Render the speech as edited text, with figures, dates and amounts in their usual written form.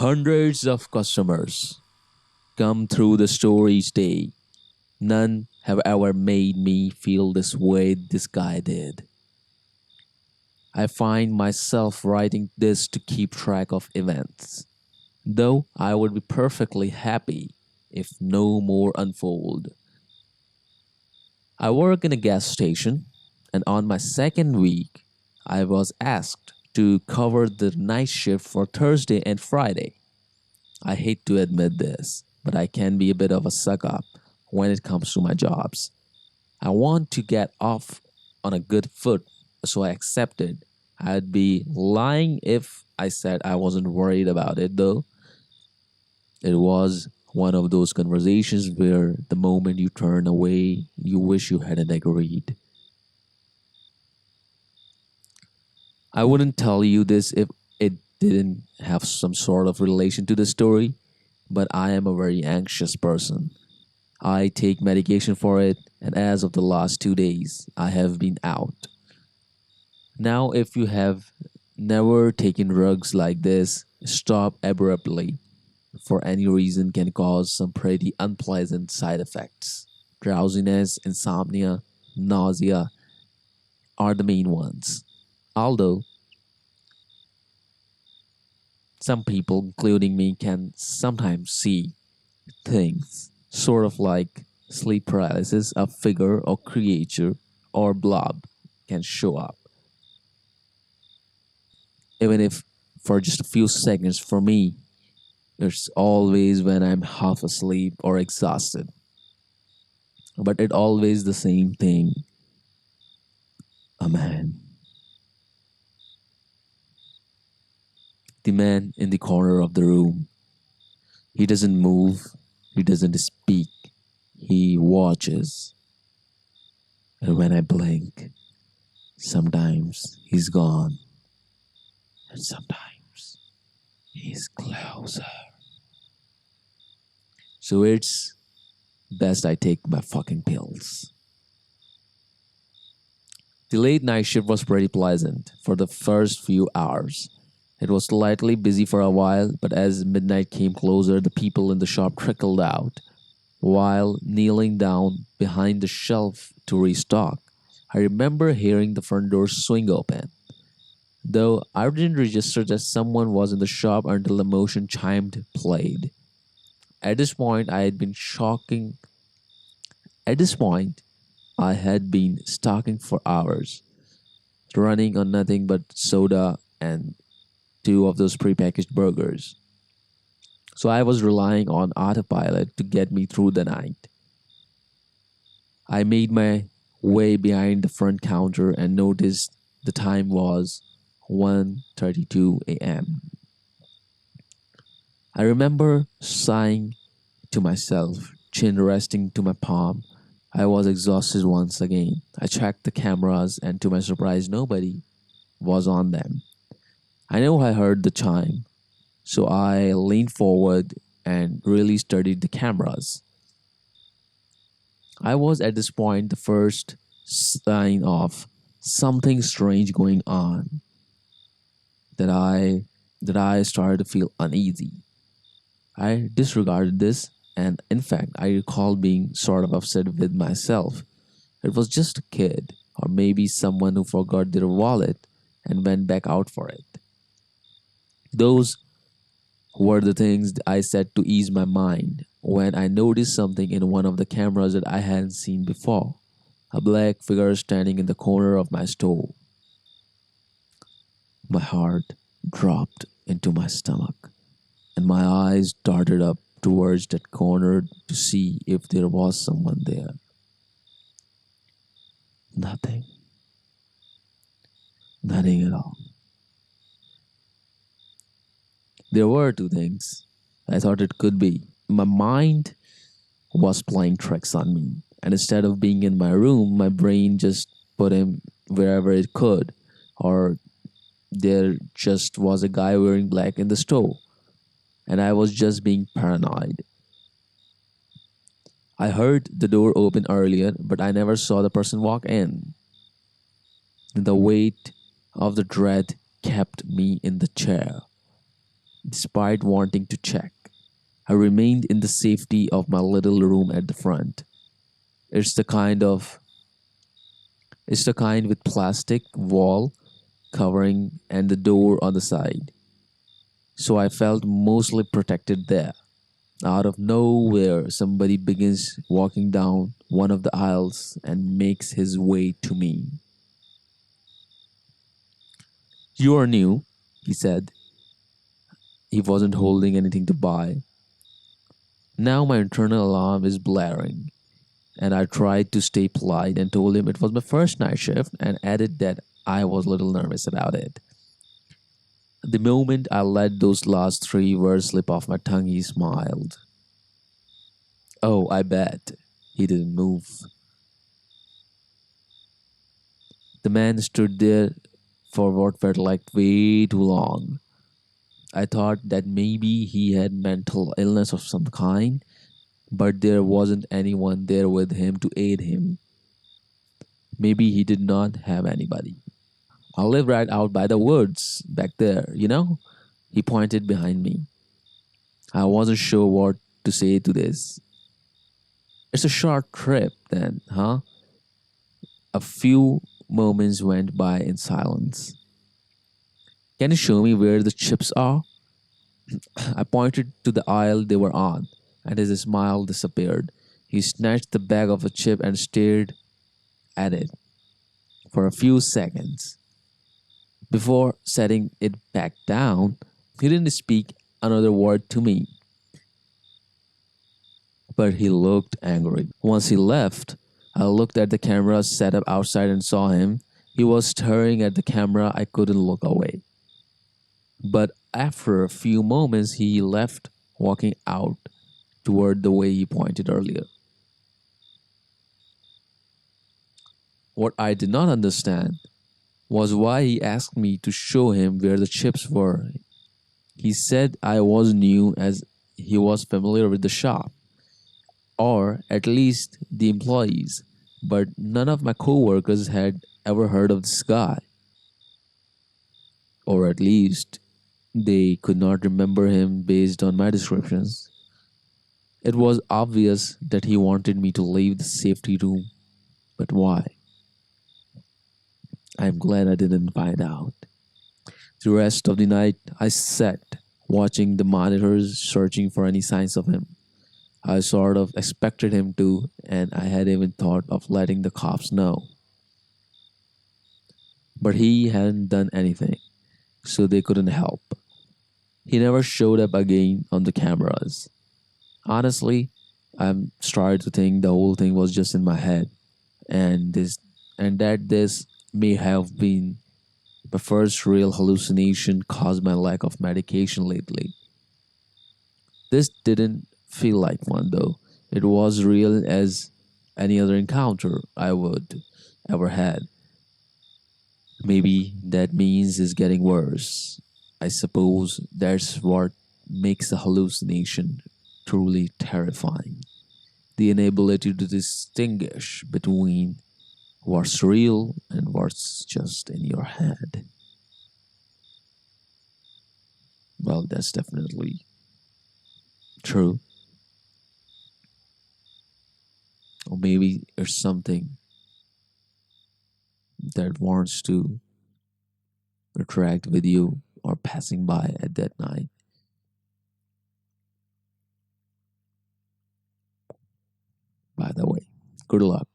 Hundreds of customers come through the store each day. None have ever made me feel this way this guy did. I find myself writing this to keep track of events, though I would be perfectly happy if no more unfold. I work in a gas station, and on my second week, I was asked to cover the night shift for Thursday and Friday. I hate to admit this, but I can be a bit of a suck up when it comes to my jobs. I want to get off on a good foot, so I accepted. I'd be lying if I said I wasn't worried about it, though. It was one of those conversations where the moment you turn away, you wish you hadn't agreed. I wouldn't tell you this if it didn't have some sort of relation to the story, but I am a very anxious person. I take medication for it, and as of the last 2 days, I have been out. Now, if you have never taken drugs like this, stop abruptly for any reason can cause some pretty unpleasant side effects. Drowsiness, insomnia, nausea are the main ones. Although some people, including me, can sometimes see things, sort of like sleep paralysis, a figure or creature or blob can show up, even if for just a few seconds. For me, it's always when I'm half asleep or exhausted, but it always the same thing. A man. The man in the corner of the room. He doesn't move, he doesn't speak, he watches. And when I blink, sometimes he's gone, and sometimes he's closer. So it's best I take my fucking pills. The late night shift was pretty pleasant for the first few hours. It was slightly busy for a while, but as midnight came closer, the people in the shop trickled out. While kneeling down behind the shelf to restock, I remember hearing the front door swing open, though I didn't register that someone was in the shop until the motion chimed played. At this point, I had been shocking. At this point, I had been stalking for hours, running on nothing but soda and two of those prepackaged burgers. So I was relying on autopilot to get me through the night. I made my way behind the front counter and noticed the time was 1:32 a.m. I remember sighing to myself, chin resting to my palm. I was exhausted once again. I checked the cameras, and to my surprise, nobody was on them. I know I heard the chime, so I leaned forward and really studied the cameras. I was at this point the first sign of something strange going on that I started to feel uneasy. I disregarded this, and in fact I recall being sort of upset with myself. It was just a kid, or maybe someone who forgot their wallet and went back out for it. Those were the things I said to ease my mind when I noticed something in one of the cameras that I hadn't seen before. A black figure standing in the corner of my store. My heart dropped into my stomach, and my eyes darted up towards that corner to see if there was someone there. Nothing. Nothing at all. There were two things I thought it could be. My mind was playing tricks on me, and instead of being in my room, my brain just put him wherever it could. Or there just was a guy wearing black in the store, and I was just being paranoid. I heard the door open earlier, but I never saw the person walk in. The weight of the dread kept me in the chair. despite wanting to check. I remained in the safety of my little room at the front. It's the kind of it's the kind with plastic wall covering and the door on the side. So I felt mostly protected there. Out of nowhere, somebody begins walking down one of the aisles and makes his way to me. "You are new," he said. He wasn't holding anything to buy. Now my internal alarm is blaring, and I tried to stay polite and told him it was my first night shift and added that I was a little nervous about it. The moment I let those last three words slip off my tongue, he smiled. "Oh, I bet." He didn't move. The man stood there for what felt like way too long. I thought that maybe he had mental illness of some kind, but there wasn't anyone there with him to aid him. Maybe he did not have anybody. "I live right out by the woods back there. He pointed behind me. I wasn't sure what to say to this. "It's a short trip, then, huh?" A few moments went by in silence. "Can you show me where the chips are?" I pointed to the aisle they were on, and his smile disappeared. He snatched the bag of a chip and stared at it for a few seconds. Before setting it back down, he didn't speak another word to me, but he looked angry. Once he left, I looked at the camera set up outside and saw him. He was staring at the camera. I couldn't look away. But after a few moments, he left, walking out toward the way he pointed earlier. What I did not understand was why he asked me to show him where the chips were. He said I was new as he was familiar with the shop, or at least the employees, but none of my coworkers had ever heard of this guy, or at least they could not remember him based on my descriptions. It was obvious that he wanted me to leave the safety room, but why? I'm glad I didn't find out. The rest of the night, I sat watching the monitors, searching for any signs of him. I sort of expected him to, and I had even thought of letting the cops know. But he hadn't done anything, so they couldn't help. He never showed up again on the cameras. Honestly, I'm starting to think the whole thing was just in my head, and this may have been the first real hallucination caused by lack of medication lately. This didn't feel like one though. It was real as any other encounter I would ever had. Maybe that means it's getting worse. I suppose that's what makes a hallucination truly terrifying. The inability to distinguish between what's real and what's just in your head. Well, that's definitely true. Or maybe there's something that wants to interact with you or passing by at that night. By the way, good luck.